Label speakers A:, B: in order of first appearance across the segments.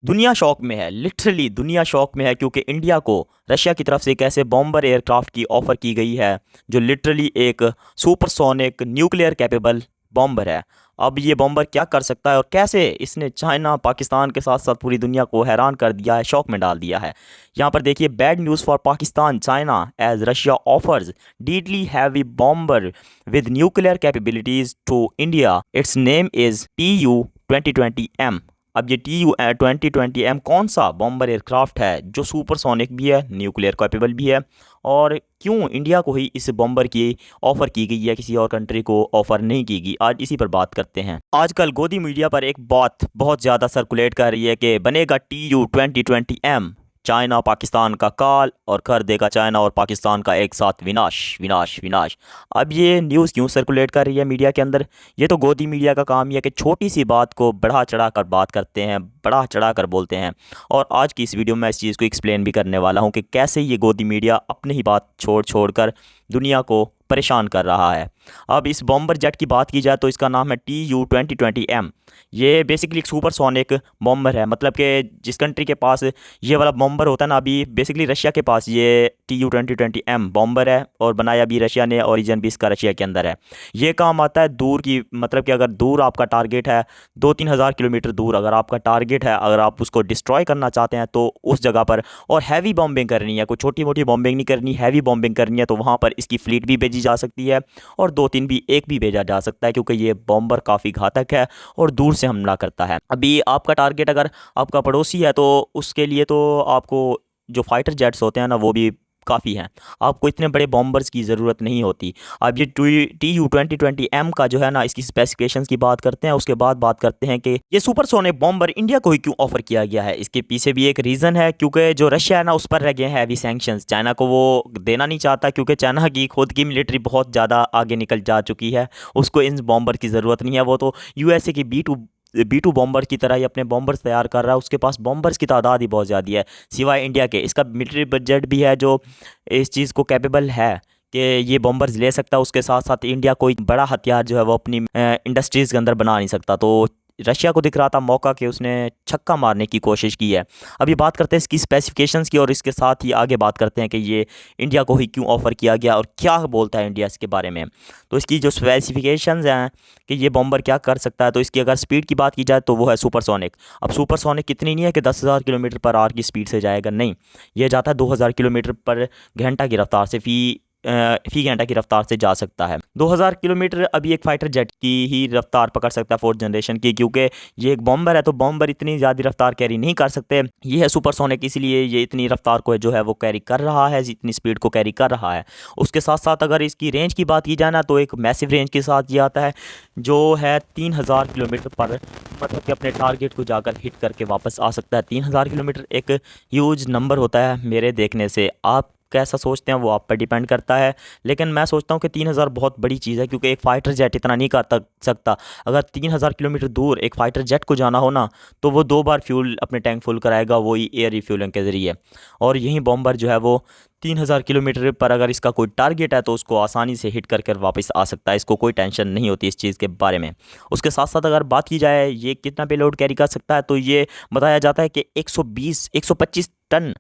A: दुनिया शौक में है, लिटरली दुनिया शौक में है क्योंकि इंडिया को रशिया की तरफ से एक ऐसे बॉम्बर एयरक्राफ्ट की ऑफ़र की गई है जो लिटरली एक सुपरसोनिक न्यूक्लियर कैपेबल बॉम्बर है। अब ये बॉम्बर क्या कर सकता है और कैसे इसने चाइना पाकिस्तान के साथ साथ पूरी दुनिया को हैरान कर दिया है, शौक में डाल दिया है। यहाँ पर देखिए, bad news for Pakistan, China as Russia offers deadly heavy bomber with nuclear capabilities to India. It's name is TU-2020M। अब ये TU-2020M कौन सा बॉम्बर एयरक्राफ्ट है जो सुपरसोनिक भी है, न्यूक्लियर कैपेबल भी है, और क्यों इंडिया को ही इस बॉम्बर की ऑफ़र की गई है, किसी और कंट्री को ऑफ़र नहीं की गई, आज इसी पर बात करते हैं। आजकल गोदी मीडिया पर एक बात बहुत ज़्यादा सर्कुलेट कर रही है कि बनेगा TU-2020M, चाइना पाकिस्तान का काल और कर देगा चाइना और पाकिस्तान का एक साथ विनाश विनाश विनाश। अब ये न्यूज़ क्यों सर्कुलेट कर रही है मीडिया के अंदर? ये तो गोदी मीडिया का काम ही है कि छोटी सी बात को बढ़ा चढ़ा कर बात करते हैं, बढ़ा चढ़ा कर बोलते हैं। और आज की इस वीडियो में मैं इस चीज़ को एक्सप्लेन भी करने वाला हूँ कि कैसे ये गोदी मीडिया अपनी ही बात छोड़ कर दुनिया को परेशान कर रहा है। अब इस बॉम्बर जेट की बात की जाए तो इसका नाम है TU-2020M। ये बेसिकली एक सुपरसोनिक बॉम्बर है, मतलब कि जिस कंट्री के पास ये वाला बॉम्बर होता है ना, अभी बेसिकली रशिया के पास ये TU-2020M बॉम्बर है और बनाया भी रशिया ने, ओरिजिन भी इसका रशिया के अंदर है। ये काम आता है दूर की, मतलब कि अगर दूर आपका टारगेट है 2-3 हज़ार किलोमीटर दूर, अगर आपका टारगेट है, अगर आप उसको डिस्ट्रॉय करना चाहते हैं तो उस जगह पर, और हैवी बॉम्बिंग करनी है, कोई छोटी मोटी बॉम्बिंग नहीं करनी, हैवी बॉम्बिंग करनी है, तो वहाँ पर इसकी फ्लीट भी भेजी जा सकती है और 2-3 भी, एक भी भेजा जा सकता है, क्योंकि ये बॉम्बर काफ़ी घातक है और दूर से हमला करता है। अभी आपका टारगेट अगर आपका पड़ोसी है तो उसके लिए तो आपको जो फाइटर जेट्स होते हैं ना, वो भी काफ़ी हैं, आपको इतने बड़े बॉम्बर्स की ज़रूरत नहीं होती। अब ये TU-2020M का जो है ना, इसकी स्पेसिफिकेशंस की बात करते हैं, उसके बाद बात करते हैं कि ये सुपरसोनिक बॉम्बर इंडिया को ही क्यों ऑफर किया गया है। इसके पीछे भी एक रीज़न है, क्योंकि जो रशिया है ना, उस पर रह गए हैं हैवी सैंक्शंस। चाइना को वो देना नहीं चाहता, क्योंकि चाइना की खुद की मिलिट्री बहुत ज़्यादा आगे निकल जा चुकी है, उसको इन बॉम्बर की ज़रूरत नहीं है। वो तो USA की B2 बॉम्बर की तरह ही अपने बॉम्बर्स तैयार कर रहा है, उसके पास बॉम्बर्स की तादाद ही बहुत ज़्यादा है सिवाय इंडिया के। इसका मिलिट्री बजट भी है जो इस चीज़ को कैपेबल है कि ये बॉम्बर्स ले सकता है। उसके साथ साथ इंडिया कोई बड़ा हथियार जो है वो अपनी इंडस्ट्रीज़ के अंदर बना नहीं सकता, तो रशिया को दिख रहा था मौका कि उसने छक्का मारने की कोशिश की है। अभी बात करते हैं इसकी स्पेसिफिकेशंस की और इसके साथ ही आगे बात करते हैं कि ये इंडिया को ही क्यों ऑफ़र किया गया और क्या बोलता है इंडिया इसके बारे में। तो इसकी जो स्पेसिफिकेशंस हैं कि ये बॉम्बर क्या कर सकता है, तो इसकी अगर स्पीड की बात की जाए तो वो है सुपरसोनिक। अब सुपरसोनिक कितनी नहीं है कि 10,000 किलोमीटर पर आवर की स्पीड से जाएगा, नहीं, ये जाता है 2,000 किलोमीटर पर घंटा की रफ्तार से, फी घंटा की रफ्तार से जा सकता है। 2000 किलोमीटर अभी एक फाइटर जेट की ही रफ्तार पकड़ सकता है, 4th जनरेशन की, क्योंकि ये एक बॉम्बर है तो बॉम्बर इतनी ज़्यादा रफ्तार कैरी नहीं कर सकते। ये है सुपरसोनिक, इसलिए ये इतनी रफ्तार को जो है वो कैरी कर रहा है, इतनी स्पीड को कैरी कर रहा है। उसके साथ साथ अगर इसकी रेंज की बात की जाए ना, तो एक मैसिव रेंज के साथ ये आता है जो है 3000 किलोमीटर पर, मतलब कि अपने टारगेट को जाकर हिट करके वापस आ सकता है। 3000 किलोमीटर एक ह्यूज नंबर होता है मेरे देखने से। आप कैसा सोचते हैं वो आप पर डिपेंड करता है, लेकिन मैं सोचता हूँ कि 3000 बहुत बड़ी चीज़ है, क्योंकि एक फ़ाइटर जेट इतना नहीं कर सकता। अगर 3000 किलोमीटर दूर एक फ़ाइटर जेट को जाना हो ना, तो वो 2 बार फ्यूल अपने टैंक फुल कराएगा, वही एयर रिफ्यूलिंग के ज़रिए। और यही बॉम्बर जो है वो 3000 किलोमीटर पर अगर इसका कोई टारगेट है तो उसको आसानी से हिट कर वापस आ सकता है, इसको कोई टेंशन नहीं होती इस चीज़ के बारे में। उसके साथ साथ अगर बात की जाए ये कितना पेलोड कैरी कर सकता है, तो ये बताया जाता है कि 125 टन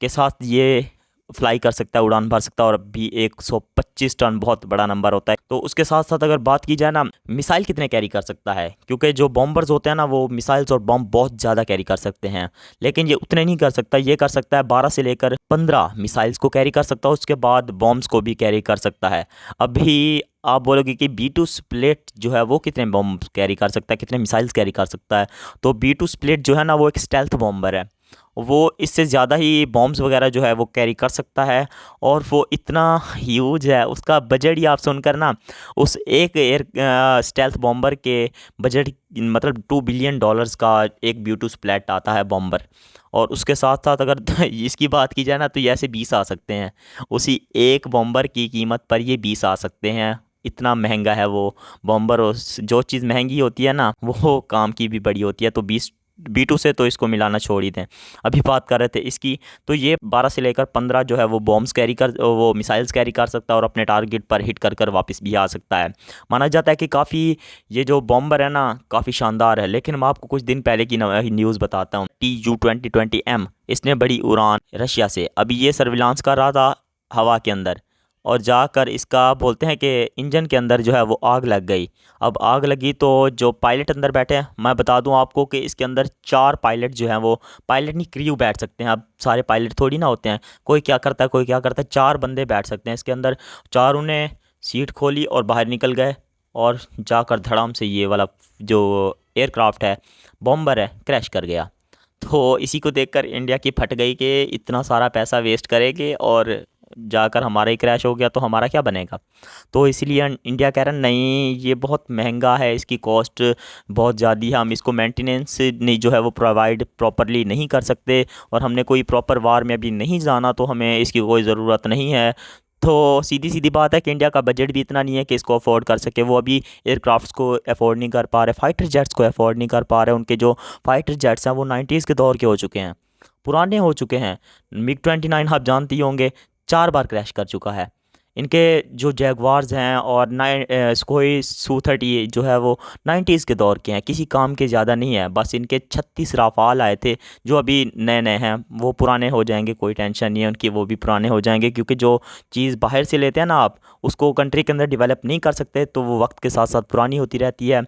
A: के साथ ये फ्लाई कर सकता है, उड़ान भर सकता है, और भी 125 टन बहुत बड़ा नंबर होता है। तो उसके साथ साथ अगर बात की जाए ना, मिसाइल कितने कैरी कर सकता है, क्योंकि जो बॉम्बर्स होते हैं ना, वो मिसाइल्स और बॉम्ब बहुत ज़्यादा कैरी कर सकते हैं, लेकिन ये उतने नहीं कर सकता। ये कर सकता है 12 से लेकर 15 मिसाइल्स को कैरी कर सकता है, उसके बाद बॉम्ब्स को भी कैरी कर सकता है। अभी आप बोलोगे कि B2 स्प्लिट जो है वो कितने बॉम्ब कैरी कर सकता है, कितने मिसाइल्स कैरी कर सकता है, तो B2 स्प्लिट जो है ना, वो एक स्टेल्थ बॉम्बर है, वो इससे ज़्यादा ही बॉम्ब्स वगैरह जो है वो कैरी कर सकता है, और वो इतना ह्यूज है, उसका बजट ही आप सुनकर ना, उस एक एयर स्टेल्थ बॉम्बर के बजट मतलब $2 बिलियन का एक B2 स्प्लैट आता है बॉम्बर। और उसके साथ साथ अगर इसकी बात की जाए ना, तो ये ऐसे 20 आ सकते हैं, उसी एक बॉम्बर की कीमत पर ये 20 आ सकते हैं, इतना महंगा है वो बॉम्बर। और जो चीज़ महंगी होती है ना, वो काम की भी बड़ी होती है, तो B2 से तो इसको मिलाना छोड़ ही दें। अभी बात कर रहे थे इसकी, तो ये 12 से लेकर 15 जो है वो बॉम्ब्स कैरी कर, वो मिसाइल्स कैरी कर सकता है, और अपने टारगेट पर हिट कर वापस भी आ सकता है। माना जाता है कि काफ़ी ये जो बॉम्बर है ना, काफ़ी शानदार है। लेकिन मैं आपको कुछ दिन पहले की न्यूज़ बताता हूँ। TU-2020M इसने बड़ी उड़ान रशिया से। अभी ये सर्विलांस कर रहा था हवा के अंदर और जाकर इसका बोलते हैं कि इंजन के अंदर जो है वो आग लग गई। अब आग लगी तो जो पायलट अंदर बैठे हैं, मैं बता दूं आपको कि इसके अंदर 4 पायलट जो हैं वो पायलट नहीं क्रू बैठ सकते हैं। अब सारे पायलट थोड़ी ना होते हैं, कोई क्या करता है कोई क्या करता है, 4 बंदे बैठ सकते हैं इसके अंदर। चारों ने सीट खोली और बाहर निकल गए और जाकर धड़ाम से ये वाला जो एयरक्राफ्ट है, बॉम्बर है, क्रैश कर गया। तो इसी को देखकर इंडिया की फट गई कि इतना सारा पैसा वेस्ट करेंगे और जाकर हमारा ही क्रैश हो गया तो हमारा क्या बनेगा। तो इसीलिए इंडिया कह रहा है नहीं, ये बहुत महंगा है, इसकी कॉस्ट बहुत ज़्यादा है, हम इसको मेंटेनेंस नहीं जो है वो प्रोवाइड प्रॉपरली नहीं कर सकते और हमने कोई प्रॉपर वार में अभी नहीं जाना तो हमें इसकी कोई ज़रूरत नहीं है। तो सीधी सीधी बात है कि इंडिया का बजट भी इतना नहीं है कि इसको अफोर्ड कर सके। वो अभी एयरक्राफ्ट्स को अफोर्ड नहीं कर पा रहे, फाइटर जेट्स को अफोर्ड नहीं कर पा रहे। उनके जो फाइटर जेट्स हैं वो 90s के दौर के हो चुके हैं, पुराने हो चुके हैं। MiG-29 आप जानते ही होंगे 4 बार क्रैश कर चुका है। इनके जो जैगवार्स हैं और सुखोई Su-30 जो है वो 90s के दौर के हैं, किसी काम के ज़्यादा नहीं है। बस इनके 36 राफाल आए थे जो अभी नए नए हैं, वो पुराने हो जाएंगे, कोई टेंशन नहीं है उनकी, वो भी पुराने हो जाएंगे। क्योंकि जो चीज़ बाहर से लेते हैं ना आप, उसको कंट्री के अंदर डेवलप नहीं कर सकते तो वो वक्त के साथ साथ पुरानी होती रहती है।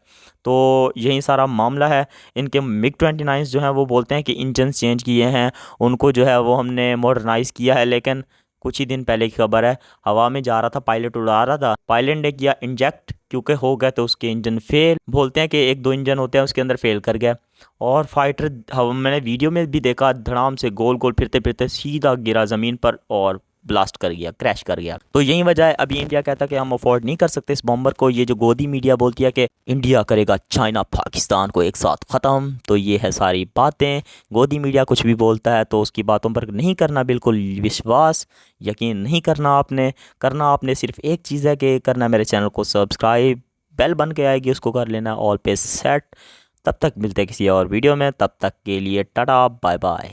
A: तो यही सारा मामला है। इनके MiG-29 जो हैं वो बोलते हैं कि इंजन चेंज किए हैं, उनको जो है वो हमने मॉडर्नाइज़ किया है। लेकिन कुछ ही दिन पहले की खबर है, हवा में जा रहा था, पायलट उड़ा रहा था, पायलट ने किया इंजेक्ट, क्योंकि हो गया तो उसके इंजन फेल। बोलते हैं कि 1-2 इंजन होते हैं उसके अंदर फेल कर गया और फाइटर मैंने वीडियो में भी देखा, धड़ाम से गोल गोल फिरते फिरते सीधा गिरा ज़मीन पर और ब्लास्ट कर गया, क्रैश कर गया। तो यही वजह है अभी इंडिया कहता है कि हम अफोर्ड नहीं कर सकते इस बॉम्बर को। ये जो गोदी मीडिया बोलती है कि इंडिया करेगा चाइना पाकिस्तान को एक साथ ख़त्म, तो ये है सारी बातें। गोदी मीडिया कुछ भी बोलता है तो उसकी बातों पर नहीं करना, बिल्कुल विश्वास यकीन नहीं करना। आपने सिर्फ एक चीज़ है कि करना मेरे चैनल को सब्सक्राइब, बेल बन के आएगी उसको कर लेना, ऑल पे सेट। तब तक मिलते हैं किसी और वीडियो में, तब तक के लिए टाटा बाय बाय।